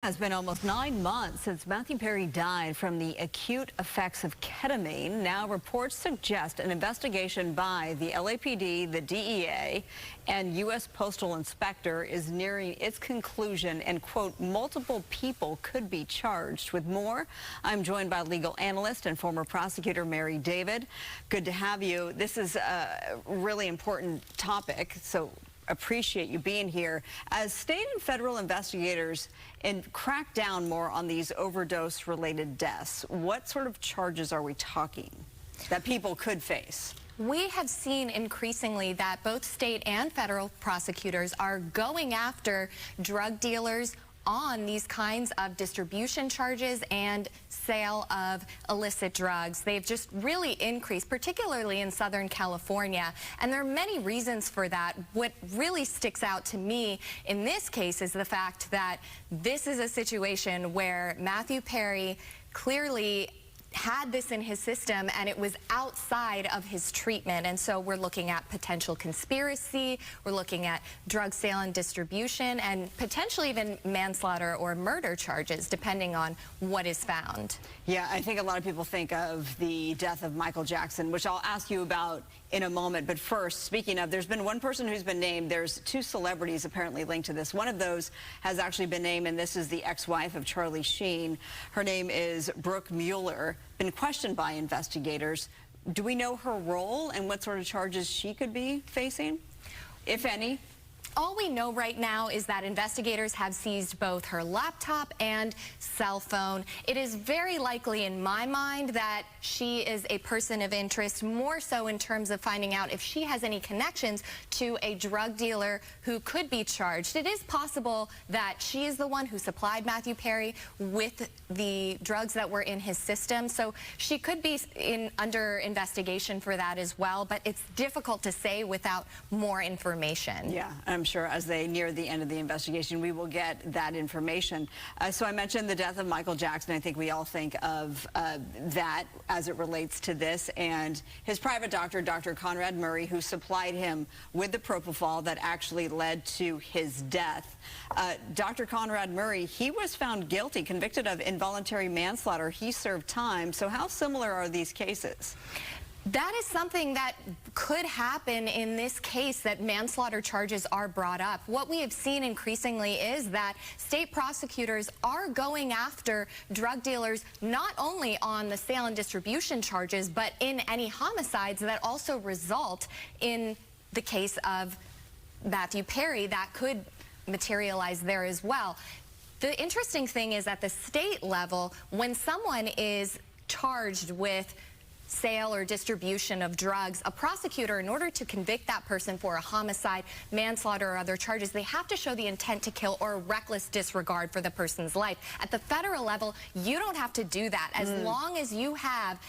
It's been almost 9 months since Matthew Perry died from the acute effects of ketamine. Now reports suggest an investigation by the LAPD, the DEA, and U.S. Postal Inspector is nearing its conclusion and, quote, multiple people could be charged. With more, I'm joined by legal analyst and former prosecutor Mary David. Good to have you. This is a really important topic, so appreciate you being here. As state and federal investigators crack down more on these overdose-related deaths, what sort of charges are we talking that people could face? We have seen increasingly that both state and federal prosecutors are going after drug dealers on these kinds of distribution charges and sale of illicit drugs. They've just really increased, particularly in Southern California, and there are many reasons for that. What really sticks out to me in this case is the fact that this is a situation where Matthew Perry clearly had this in his system and it was outside of his treatment, and so we're looking at potential conspiracy, we're looking at drug sale and distribution, and potentially even manslaughter or murder charges depending on what is found. Yeah, I think a lot of people think of the death of Michael Jackson, which I'll ask you about in a moment. But first, speaking of, there's been one person who's been named. There's two celebrities apparently linked to this. One of those has actually been named, and this is the ex-wife of Charlie Sheen. Her name is Brooke Mueller, been questioned by investigators. Do we know her role and what sort of charges she could be facing, if any? All we know right now is that investigators have seized both her laptop and cell phone. It is very likely, in my mind, that she is a person of interest, more so in terms of finding out if she has any connections to a drug dealer who could be charged. It is possible that she is the one who supplied Matthew Perry with the drugs that were in his system, so she could be under investigation for that as well, but it's difficult to say without more information. Yeah, I'm sure as they near the end of the investigation, we will get that information. So I mentioned the death of Michael Jackson. I think we all think of that as it relates to this, and his private doctor, Dr. Conrad Murray, who supplied him with the propofol that actually led to his death. Dr. Conrad Murray, he was found guilty, convicted of involuntary manslaughter. He served time. So how similar are these cases? That is something that could happen in this case, that manslaughter charges are brought up. What we have seen increasingly is that state prosecutors are going after drug dealers not only on the sale and distribution charges, but in any homicides that also result in the case of Matthew Perry that could materialize there as well. The interesting thing is at the state level, when someone is charged with sale or distribution of drugs, a prosecutor, in order to convict that person for a homicide, manslaughter, or other charges, they have to show the intent to kill or reckless disregard for the person's life. At the federal level, you don't have to do that as long as you have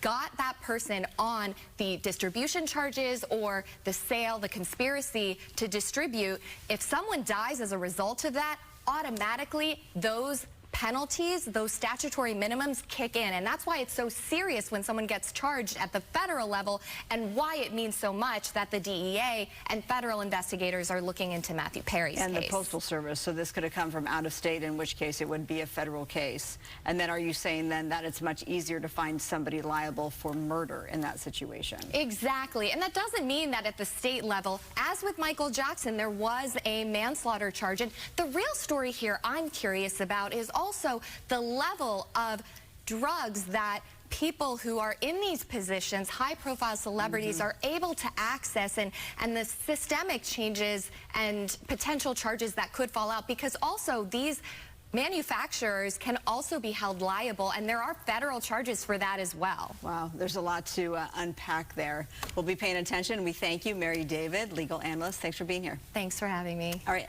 got that person on the distribution charges or the sale, the conspiracy to distribute. If someone dies as a result of that, automatically those penalties, those statutory minimums kick in, and that's why it's so serious when someone gets charged at the federal level, and why it means so much that the DEA and federal investigators are looking into Matthew Perry's case. And the Postal Service, so this could have come from out of state, in which case it would be a federal case. And then are you saying then that it's much easier to find somebody liable for murder in that situation? Exactly, and that doesn't mean that at the state level, as with Michael Jackson, there was a manslaughter charge. And the real story here I'm curious about is also the level of drugs that people who are in these positions, high-profile celebrities, are able to access, and the systemic changes and potential charges that could fall out, because also these manufacturers can also be held liable, and there are federal charges for that as well. Wow, there's a lot to unpack there. We'll be paying attention. We thank you, Mary David, legal analyst. Thanks for being here. Thanks for having me. All right.